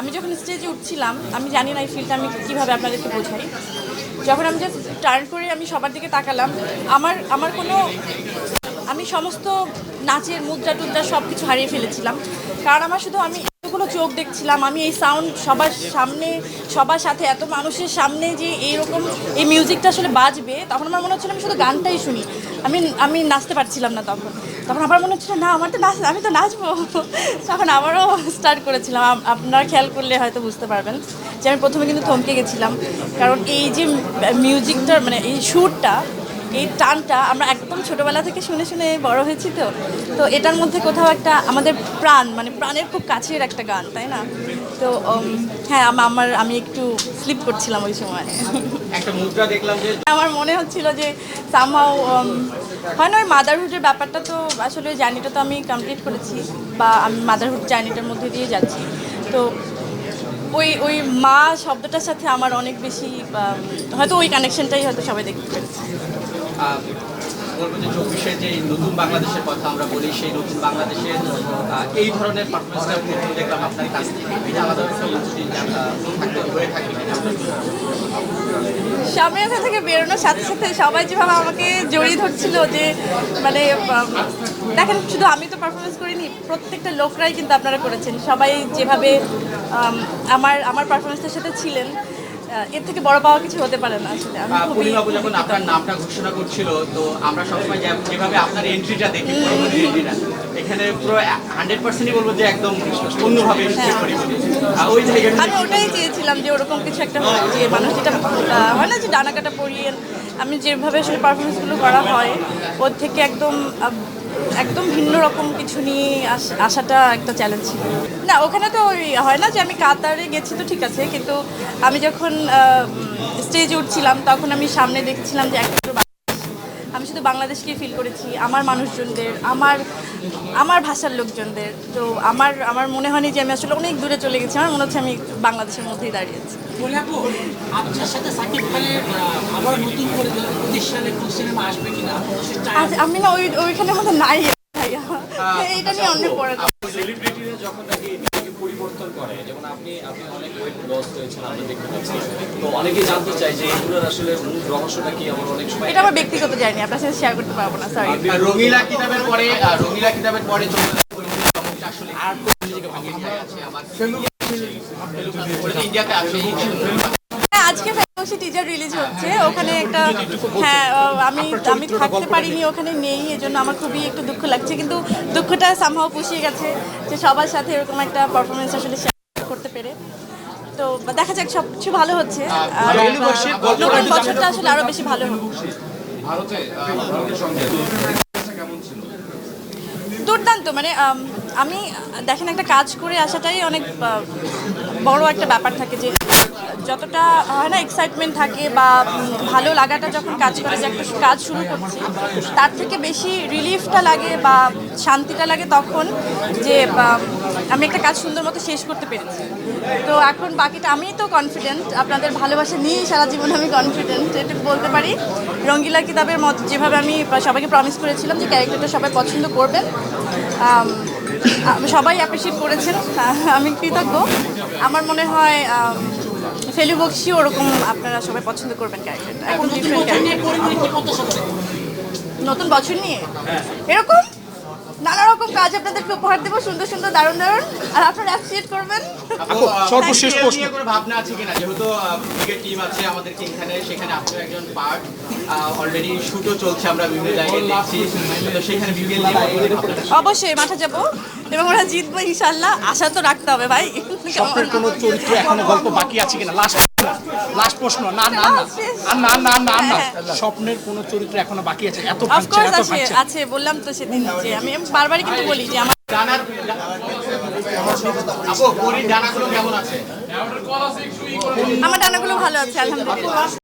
আমি যখন স্টেজে উঠছিলাম আমি জানি না এই ফিলটা আমি কীভাবে আপনাদেরকে বোঝাই। যখন আমি জাস্ট টার্ন করে আমি সবার দিকে তাকালাম, আমার আমার কোনো আমি সমস্ত নাচের মুদ্রা টুদ্রা সব কিছু হারিয়ে ফেলেছিলাম। কারণ আমার শুধু আমি এতগুলো চোখ দেখছিলাম, আমি এই সাউন্ড সবার সামনে, সবার সাথে এত মানুষের সামনে যে এইরকম এই মিউজিকটা আসলে বাজবে, তখন আমার মনে হচ্ছিল আমি শুধু গানটাই শুনি, আমি আমি নাচতে পারছিলাম না। তখন তখন আবার মনে হচ্ছিল না আমার তো আমি তো নাচবো। তখন আবারও স্টার্ট করেছিলাম। আপনারা খেয়াল করলে হয়তো বুঝতে পারবেন যে আমি প্রথমে কিন্তু থমকে গেছিলাম, কারণ এই যে মিউজিকটার মানে এই সুরটা, এই টানটা আমরা একদম ছোটোবেলা থেকে শুনে শুনে বড় হয়েছি। তো তো এটার মধ্যে কোথাও একটা আমাদের প্রাণ, মানে প্রাণের খুব কাছের একটা গান, তাই না? তো হ্যাঁ, আমি একটু স্লিপ করছিলাম ওই সময়। একটা মুদ্রা দেখলাম যে আমার মনে হচ্ছিল যে সামহাও হয় না, ওই মাদারহুডের ব্যাপারটা তো আসলে জার্নিটা তো আমি কমপ্লিট করেছি, বা আমি মাদারহুড জার্নিটার মধ্যে দিয়ে যাচ্ছি। তো ওই ওই মা শব্দটার সাথে আমার অনেক বেশি হয়তো ওই কানেকশনটাই হয়তো সবাই দেখতে পেরেছে। বলবো যে 24-এর যে নতুন বাংলাদেশের কথা আমরা বলি, সেই নতুন বাংলাদেশের এই ধরনের পারফরমেন্সটা দেখলাম আপনার কাছ থেকে, এটা আলাদা হয়ে থাকবে। সামনের থেকে বেরোনোর সাথে সাথে সবাই যেভাবে আমাকে জড়িয়ে ধরছিল, যে মানে দেখেন, শুধু আমি তো পারফরমেন্স করিনি, প্রত্যেকটা লোকরাই কিন্তু আপনারা করেছেন। সবাই যেভাবে আমার আমার পারফরমেন্সের সাথে ছিলেন, এর থেকে বড় পাওয়া কিছু হতে পারে না আসলে। পূর্ণিমাবু যখন আপনার নামটা ঘোষণা করছিল, তো আমরা সবসময় যেভাবে আপনার এন্ট্রিটা দেখি, এখানে পুরো 100%ই বলবো যে একদম অন্যভাবে ওই জায়গাটা আমি ওটাই চেয়েছিলাম, যে ওরকম কিছু একটা হয়, যে মানুষ যেটা হয় না, যে ডানাকাটা পরিয়ে আমি যেভাবে আসলে পারফরমেন্সগুলো করা হয়, ওর থেকে একদম একদম ভিন্ন রকম কিছু নিয়ে আসাটা একটা চ্যালেঞ্জ ছিল। না, ওখানে তো ওই হয় না যে আমি কাতারে গেছি তো ঠিক আছে, কিন্তু আমি যখন স্টেজে উঠছিলাম তখন আমি সামনে দেখছিলাম যে একটা আমি শুধু বাংলাদেশকেই ফিল করেছি, আমার মানুষজনদের, আমার আমার ভাষার লোকজনদের। তো আমার আমার মনে হয়নি যে আমি আসলে অনেক দূরে চলে গেছি, আমার মনে হচ্ছে আমি বাংলাদেশের মধ্যেই দাঁড়িয়েছি। আপনার সাথে সাকিব খানের আবার নতুন করে 2025 সালে কোন সিনেমা আসবে কিনা? আমি না ওইখানে মতো নাই ভাইয়া, এইটা নিয়ে অনেক পরে। সেলিব্রিটিরা যখন নাকি নিজেকে পরিবর্তন করে, যেমন আপনি অনেক ওয়েট লস হয়েছেন আমরা দেখতে পাচ্ছি, তো অনেকেই জানতে চাই যে এগুলোর আসলে মূল রহস্যটা কি। আমার অনেক সময় এটা আমার ব্যক্তিগত জার্নি, আপনার সাথে শেয়ার করতে পারবো না, সরি। রঙিলা কিতাবের পরে আসলে আর নিজেকে ভাঙিয়ে আছে আবার ইন্ডিয়াতে আছে। আজকে ফেলোশি টিজার রিলিজ হচ্ছে, ওখানে একটা হ্যাঁ আমি আমি থাকতে পারিনি, ওখানে নেই, এজন্য আমার খুবই একটু দুঃখ লাগছে, কিন্তু দুঃখটা সামহাও পুষিয়ে গেছে যে সবার সাথে এরকম একটা পারফরমেন্স আসলে শেয়ার করতে পেরে। তো দেখা যাক, সব কিছু ভালো হচ্ছে, আর নতুন বছরটা আসলে আরো বেশি ভালো হবে। দুর্দান্ত, মানে আমি দেখেন, একটা কাজ করে আসাটাই অনেক বড় একটা ব্যাপার থাকে, যে যতটা হয় না এক্সাইটমেন্ট থাকে বা ভালো লাগাটা যখন কাজ করে, যে একটা কাজ শুরু করছি, তার থেকে বেশি রিলিফটা লাগে বা শান্তিটা লাগে তখন, যে আমি একটা কাজ সুন্দর মতো শেষ করতে পেরেছি। তো এখন বাকিটা আমি তো কনফিডেন্ট, আপনাদের ভালোবাসা নিয়েই সারা জীবন আমি কনফিডেন্ট, এটুকু বলতে পারি। রঙ্গিলা কিতাবের মতো যেভাবে আমি সবাইকে প্রমিস করেছিলাম যে ক্যারেক্টারটা সবাই পছন্দ করবেন, সবাই অ্যাপ্রিসিয়েট করেছেন, আমি কৃতজ্ঞ। আমার মনে হয় ফেলু বক্সিও ওরকম আপনারা সবাই পছন্দ করবেন ক্যারেক্টারটা। এখন ডিফারেন্ট নতুন বছর নিয়ে এরকম নানা রকম কাজ আপনাদেরকে উপহার দেবো, সুন্দর সুন্দর দারুণ দারুণ, আর আপনারা অ্যাপ্রিসিয়েট করবেন। সর্বশেষ প্রশ্ন কোনো ভাবনা আছে কিনা, যেহেতু ক্রিকেট টিম আছে আমাদের এখানে, সেখানে আপনি একজন পার্ট, অলরেডি শুটও চলছে, আমরা বিভিন্ন জায়গায় দেখছি, তো সেখানে বিপিএল অবশ্যই মাঠে যাব এবং ওরা জিতবো ইনশাল্লাহ, আশা তো রাখতে হবে ভাই। স্বপ্নের কোনো চরিত্র এখনো গল্প বাকি আছে কিনা? লাস্ট প্রশ্ন। না না না না না না না, স্বপ্নের কোনো চরিত্র এখনো বাকি আছে? এত অফকোর্স আছে, বললাম তো সেদিন যে আমি বারবারই কিন্তু বলি যে আমার ডানাগুলো কেমন আছে? আমার ডানাগুলো ভালো আছে আলহামদুলিল্লাহ।